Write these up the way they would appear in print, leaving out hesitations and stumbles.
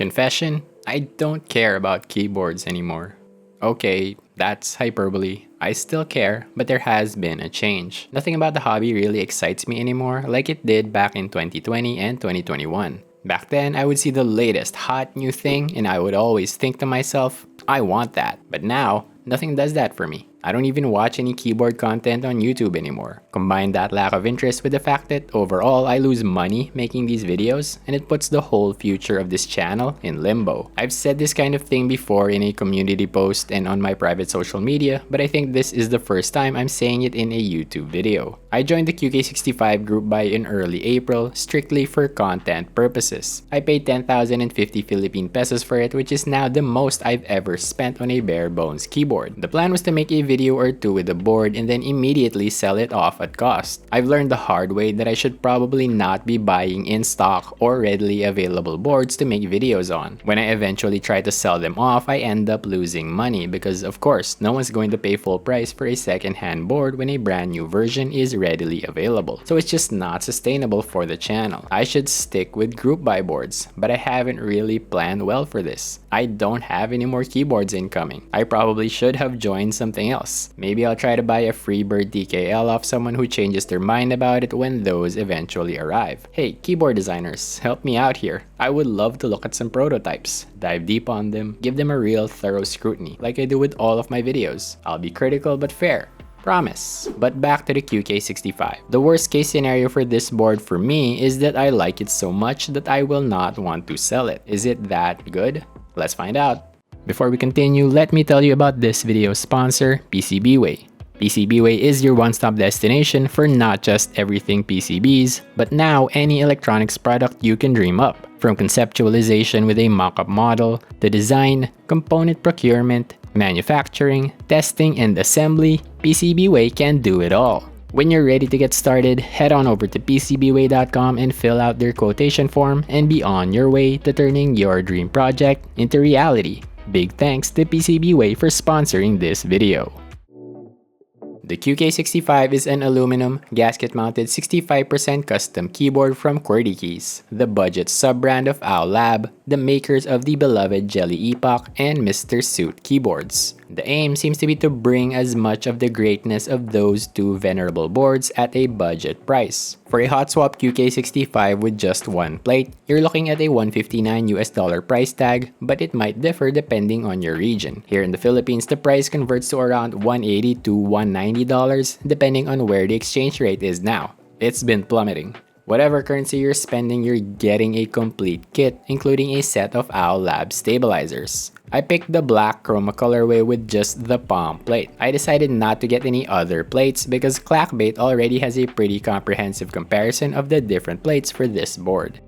Confession, I don't care about keyboards anymore. Okay, that's hyperbole. I still care, but there has been a change. Nothing about the hobby really excites me anymore like it did back in 2020 and 2021. Back then, I would see the latest hot new thing and I would always think to myself, I want that. But now, nothing does that for me. I don't even watch any keyboard content on YouTube anymore. Combine that lack of interest with the fact that overall I lose money making these videos, and it puts the whole future of this channel in limbo. I've said this kind of thing before in a community post and on my private social media, but I think this is the first time I'm saying it in a YouTube video. I joined the QK65 group by in early April strictly for content purposes. I paid 10,050 Philippine pesos for it, which is now the most I've ever spent on a bare bones keyboard. The plan was to make a video or two with the board and then immediately sell it off at cost. I've learned the hard way that I should probably not be buying in stock or readily available boards to make videos on. When I eventually try to sell them off, I end up losing money because of course, no one's going to pay full price for a second-hand board when a brand new version is readily available. So it's just not sustainable for the channel. I should stick with group buy boards, but I haven't really planned well for this. I don't have any more keyboards incoming. I probably should have joined something else. Maybe I'll try to buy a Freebird TKL off someone who changes their mind about it when those eventually arrive. Hey, keyboard designers, help me out here. I would love to look at some prototypes, dive deep on them, give them a real thorough scrutiny, like I do with all of my videos. I'll be critical but fair. Promise. But back to the QK65. The worst case scenario for this board for me is that I like it so much that I will not want to sell it. Is it that good? Let's find out. Before we continue, let me tell you about this video's sponsor, PCBWay. PCBWay is your one-stop destination for not just everything PCBs, but now any electronics product you can dream up. From conceptualization with a mock-up model, to design, component procurement, manufacturing, testing, and assembly, PCBWay can do it all. When you're ready to get started, head on over to PCBWay.com and fill out their quotation form and be on your way to turning your dream project into reality. Big thanks to PCBWay for sponsoring this video. The QK65 is an aluminum, gasket-mounted 65% custom keyboard from QwertyKeys, the budget sub-brand of Lab, the makers of the beloved Jelly Epoch and Mr. Suit keyboards. The aim seems to be to bring as much of the greatness of those two venerable boards at a budget price. For a hot swap QK65 with just one plate, you're looking at a $159 price tag, but it might differ depending on your region. Here in the Philippines, the price converts to around $180 to $190 depending on where the exchange rate is now. It's been plummeting. Whatever currency you're spending, you're getting a complete kit, including a set of Lab stabilizers. I picked the black chroma colorway with just the palm plate. I decided not to get any other plates because ClackBait already has a pretty comprehensive comparison of the different plates for this board.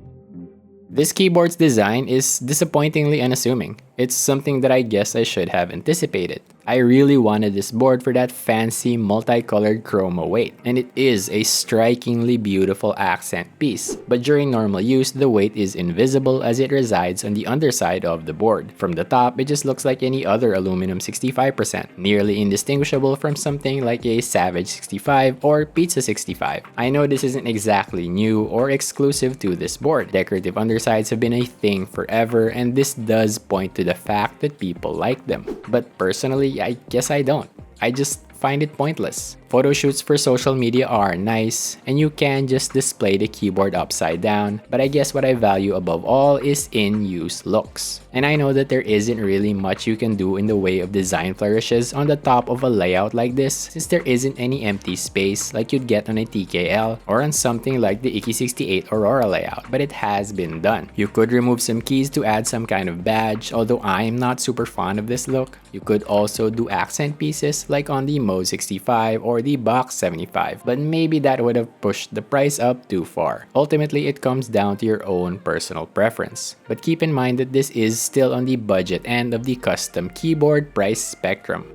This keyboard's design is disappointingly unassuming. It's something that I guess I should have anticipated. I really wanted this board for that fancy multicolored chroma weight, and it is a strikingly beautiful accent piece, but during normal use the weight is invisible as it resides on the underside of the board. From the top, it just looks like any other aluminum 65%, nearly indistinguishable from something like a Savage 65 or Pizza 65. I know this isn't exactly new or exclusive to this board. Decorative undersides have been a thing forever, and this does point to the fact that people like them. But personally, I guess I don't. I just find it pointless. Photo shoots for social media are nice, and you can just display the keyboard upside down, but I guess what I value above all is in-use looks. And I know that there isn't really much you can do in the way of design flourishes on the top of a layout like this, since there isn't any empty space like you'd get on a TKL or on something like the QK68 Aurora layout, but it has been done. You could remove some keys to add some kind of badge, although I'm not super fond of this look. You could also do accent pieces like on the Mo 65 or the Box 75, but maybe that would have pushed the price up too far. Ultimately, it comes down to your own personal preference. But keep in mind that this is still on the budget end of the custom keyboard price spectrum.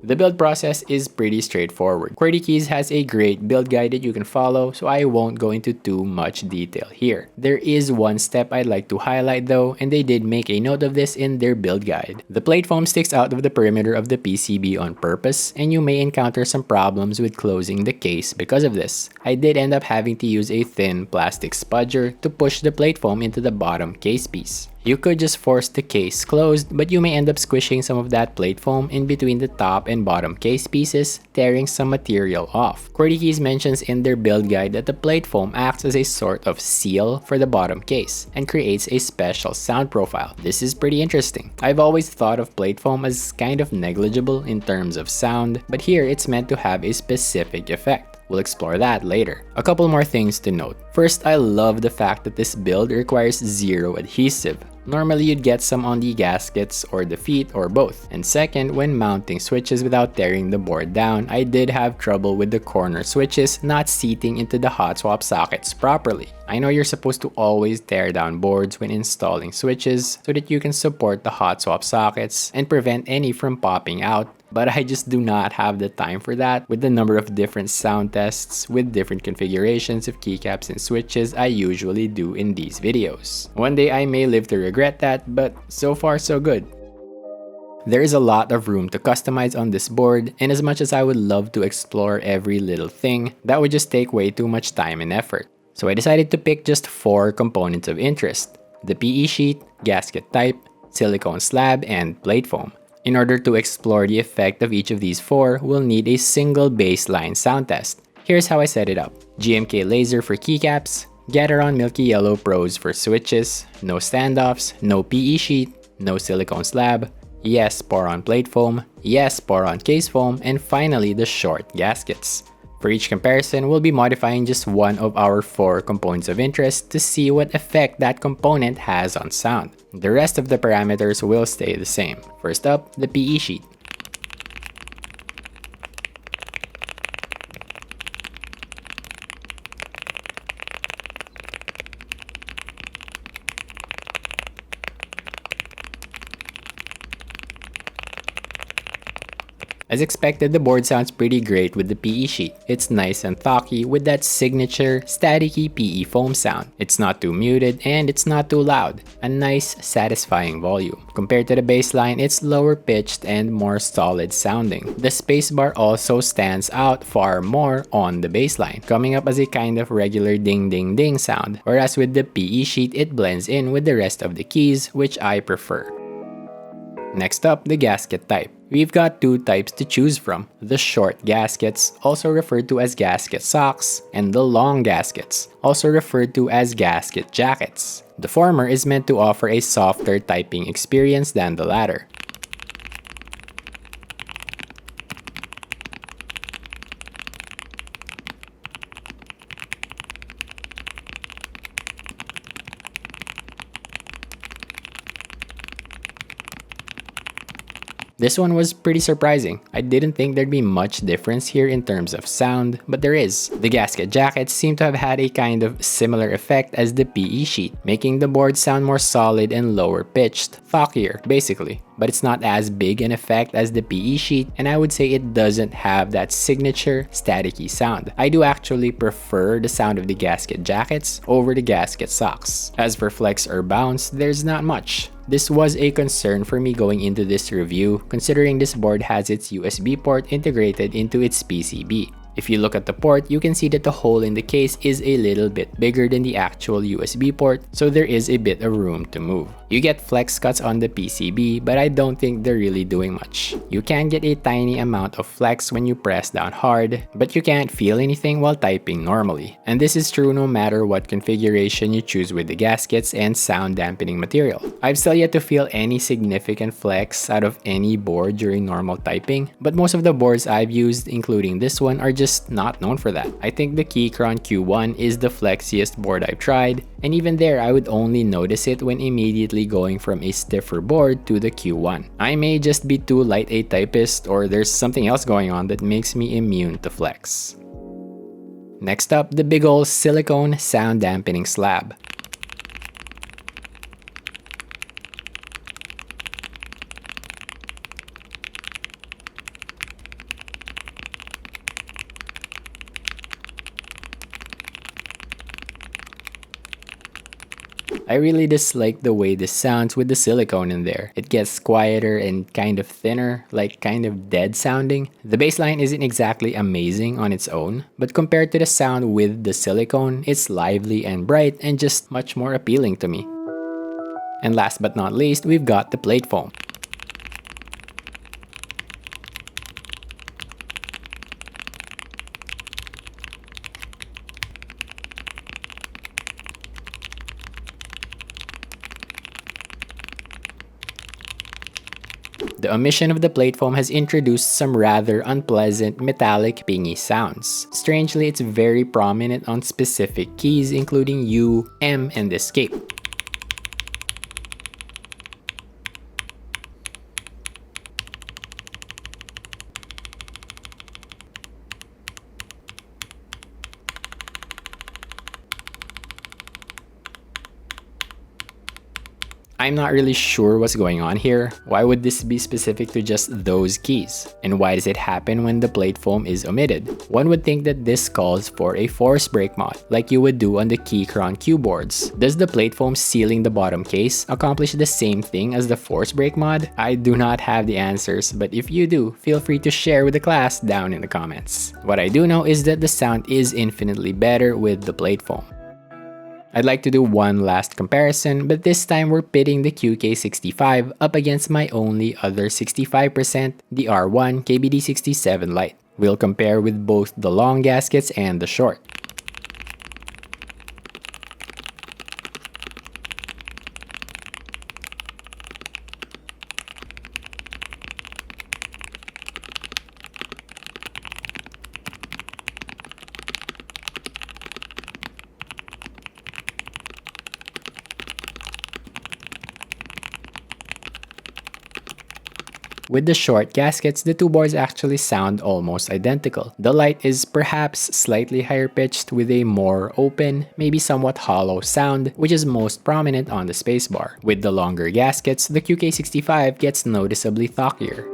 The build process is pretty straightforward. QwertyKeys has a great build guide that you can follow, so I won't go into too much detail here. There is one step I'd like to highlight though, and they did make a note of this in their build guide. The plate foam sticks out of the perimeter of the PCB on purpose, and you may encounter some problems with closing the case because of this. I did end up having to use a thin plastic spudger to push the plate foam into the bottom case piece. You could just force the case closed, but you may end up squishing some of that plate foam in between the top and bottom case pieces, tearing some material off. QwertyKeys mentions in their build guide that the plate foam acts as a sort of seal for the bottom case and creates a special sound profile. This is pretty interesting. I've always thought of plate foam as kind of negligible in terms of sound, but here it's meant to have a specific effect. We'll explore that later. A couple more things to note. First, I love the fact that this build requires zero adhesive. Normally you'd get some on the gaskets or the feet or both. And second, when mounting switches without tearing the board down, I did have trouble with the corner switches not seating into the hot swap sockets properly. I know you're supposed to always tear down boards when installing switches so that you can support the hot swap sockets and prevent any from popping out, but I just do not have the time for that with the number of different sound tests with different configurations of keycaps and switches I usually do in these videos. One day I may live to regret that, but so far so good. There is a lot of room to customize on this board, and as much as I would love to explore every little thing, that would just take way too much time and effort. So I decided to pick just 4 components of interest: the PE sheet, gasket type, silicone slab, and plate foam. In order to explore the effect of each of these 4, we'll need a single baseline sound test. Here's how I set it up. GMK laser for keycaps, Gateron Milky Yellow Pros for switches, no standoffs, no PE sheet, no silicone slab, yes Poron plate foam, yes Poron case foam, and finally the short gaskets. For each comparison, we'll be modifying just one of our 4 components of interest to see what effect that component has on sound. The rest of the parameters will stay the same. First up, the PE sheet. As expected, the board sounds pretty great with the PE sheet. It's nice and thocky with that signature staticky PE foam sound. It's not too muted and it's not too loud. A nice, satisfying volume. Compared to the baseline, it's lower pitched and more solid sounding. The spacebar also stands out far more on the baseline, coming up as a kind of regular ding ding ding sound, whereas with the PE sheet, it blends in with the rest of the keys, which I prefer. Next up, the gasket type. We've got 2 types to choose from: the short gaskets, also referred to as gasket socks, and the long gaskets, also referred to as gasket jackets. The former is meant to offer a softer typing experience than the latter. This one was pretty surprising. I didn't think there'd be much difference here in terms of sound, but there is. The gasket jackets seem to have had a kind of similar effect as the PE sheet, making the board sound more solid and lower pitched, thockier basically. But it's not as big an effect as the PE sheet, and I would say it doesn't have that signature staticky sound. I do actually prefer the sound of the gasket jackets over the gasket socks. As for flex or bounce, there's not much. This was a concern for me going into this review, considering this board has its USB port integrated into its PCB. If you look at the port, you can see that the hole in the case is a little bit bigger than the actual USB port, so there is a bit of room to move. You get flex cuts on the PCB, but I don't think they're really doing much. You can get a tiny amount of flex when you press down hard, but you can't feel anything while typing normally. And this is true no matter what configuration you choose with the gaskets and sound dampening material. I've still yet to feel any significant flex out of any board during normal typing, but most of the boards I've used, including this one, are just not known for that. I think the Keychron Q1 is the flexiest board I've tried, and even there I would only notice it when immediately going from a stiffer board to the Q1. I may just be too light a typist, or there's something else going on that makes me immune to flex. Next up, the big ol' silicone sound dampening slab. I really dislike the way this sounds with the silicone in there. It gets quieter and kind of thinner, like kind of dead sounding. The bassline isn't exactly amazing on its own, but compared to the sound with the silicone, it's lively and bright and just much more appealing to me. And last but not least, we've got the plate foam. The omission of the plate foam has introduced some rather unpleasant metallic pingy sounds. Strangely, it's very prominent on specific keys including U, M, and Escape. I'm not really sure what's going on here. Why would this be specific to just those keys? And why does it happen when the plate foam is omitted? One would think that this calls for a force break mod, like you would do on the Keychron keyboards. Does the plate foam sealing the bottom case accomplish the same thing as the force break mod? I do not have the answers, but if you do, feel free to share with the class down in the comments. What I do know is that the sound is infinitely better with the plate foam. I'd like to do one last comparison, but this time we're pitting the QK65 up against my only other 65%, the R1 KBD67 Lite. We'll compare with both the long gaskets and the short. With the short gaskets, the two boards actually sound almost identical. The Lite is perhaps slightly higher pitched with a more open, maybe somewhat hollow sound, which is most prominent on the spacebar. With the longer gaskets, the QK65 gets noticeably thockier.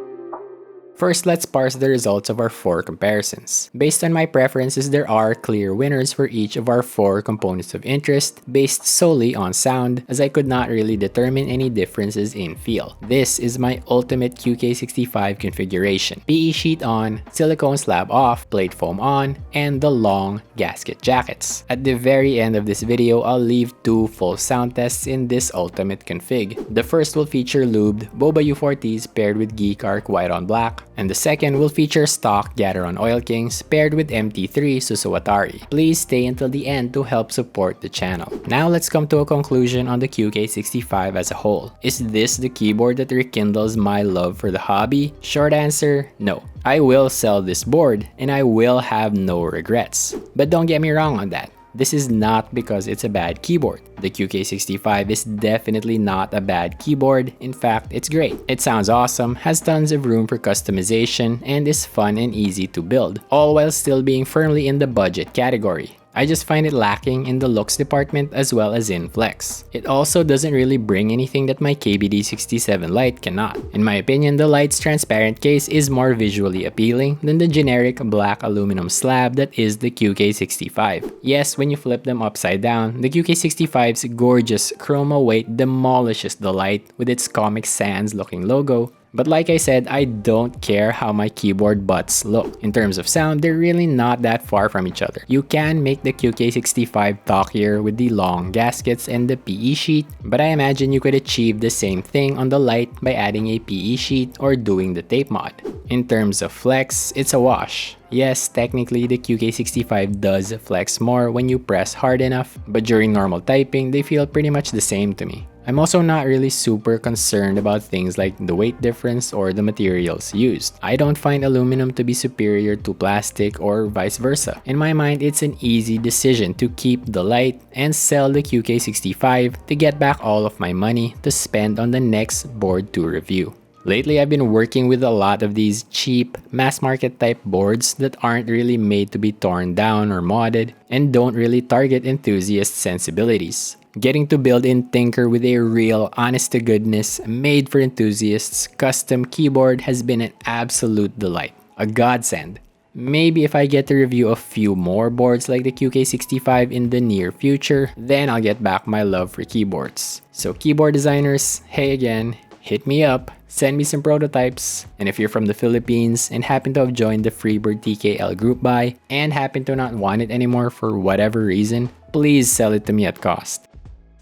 First, let's parse the results of our 4 comparisons. Based on my preferences, there are clear winners for each of our 4 components of interest, based solely on sound, as I could not really determine any differences in feel. This is my ultimate QK65 configuration. PE sheet on, silicone slab off, plate foam on, and the long gasket jackets. At the very end of this video, I'll leave 2 full sound tests in this ultimate config. The first will feature lubed Boba U40s paired with Geekark white on black, and the second will feature stock Gateron Oil Kings paired with MT3 Susuwatari. Please stay until the end to help support the channel. Now let's come to a conclusion on the QK65 as a whole. Is this the keyboard that rekindles my love for the hobby? Short answer, no. I will sell this board and I will have no regrets. But don't get me wrong on that. This is not because it's a bad keyboard. The QK65 is definitely not a bad keyboard. In fact, it's great. It sounds awesome, has tons of room for customization, and is fun and easy to build, all while still being firmly in the budget category. I just find it lacking in the looks department as well as in flex. It also doesn't really bring anything that my KBD67 Lite cannot. In my opinion, the Lite's transparent case is more visually appealing than the generic black aluminum slab that is the QK65. Yes, when you flip them upside down, the QK65's gorgeous chroma weight demolishes the Lite with its Comic Sans looking logo. But like I said, I don't care how my keyboard butts look. In terms of sound, they're really not that far from each other. You can make the QK65 talkier with the long gaskets and the PE sheet, but I imagine you could achieve the same thing on the Lite by adding a PE sheet or doing the tape mod. In terms of flex, it's a wash. Yes, technically the QK65 does flex more when you press hard enough, but during normal typing, they feel pretty much the same to me. I'm also not really super concerned about things like the weight difference or the materials used. I don't find aluminum to be superior to plastic or vice versa. In my mind, it's an easy decision to keep the Lite and sell the QK65 to get back all of my money to spend on the next board to review. Lately, I've been working with a lot of these cheap, mass market type boards that aren't really made to be torn down or modded and don't really target enthusiast sensibilities. Getting to build in Tinker with a real, honest-to-goodness, made-for-enthusiasts custom keyboard has been an absolute delight, a godsend. Maybe if I get to review a few more boards like the QK65 in the near future, then I'll get back my love for keyboards. So keyboard designers, hey again, hit me up, send me some prototypes, and if you're from the Philippines and happen to have joined the Freebird TKL group buy and happen to not want it anymore for whatever reason, please sell it to me at cost.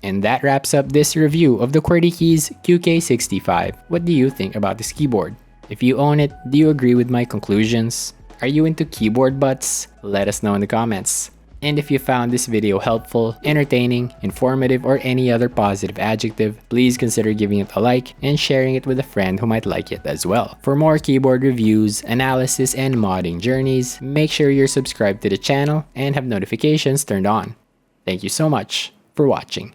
And that wraps up this review of the QwertyKeys QK65. What do you think about this keyboard? If you own it, do you agree with my conclusions? Are you into keyboard butts? Let us know in the comments. And if you found this video helpful, entertaining, informative, or any other positive adjective, please consider giving it a like and sharing it with a friend who might like it as well. For more keyboard reviews, analysis, and modding journeys, make sure you're subscribed to the channel and have notifications turned on. Thank you so much for watching.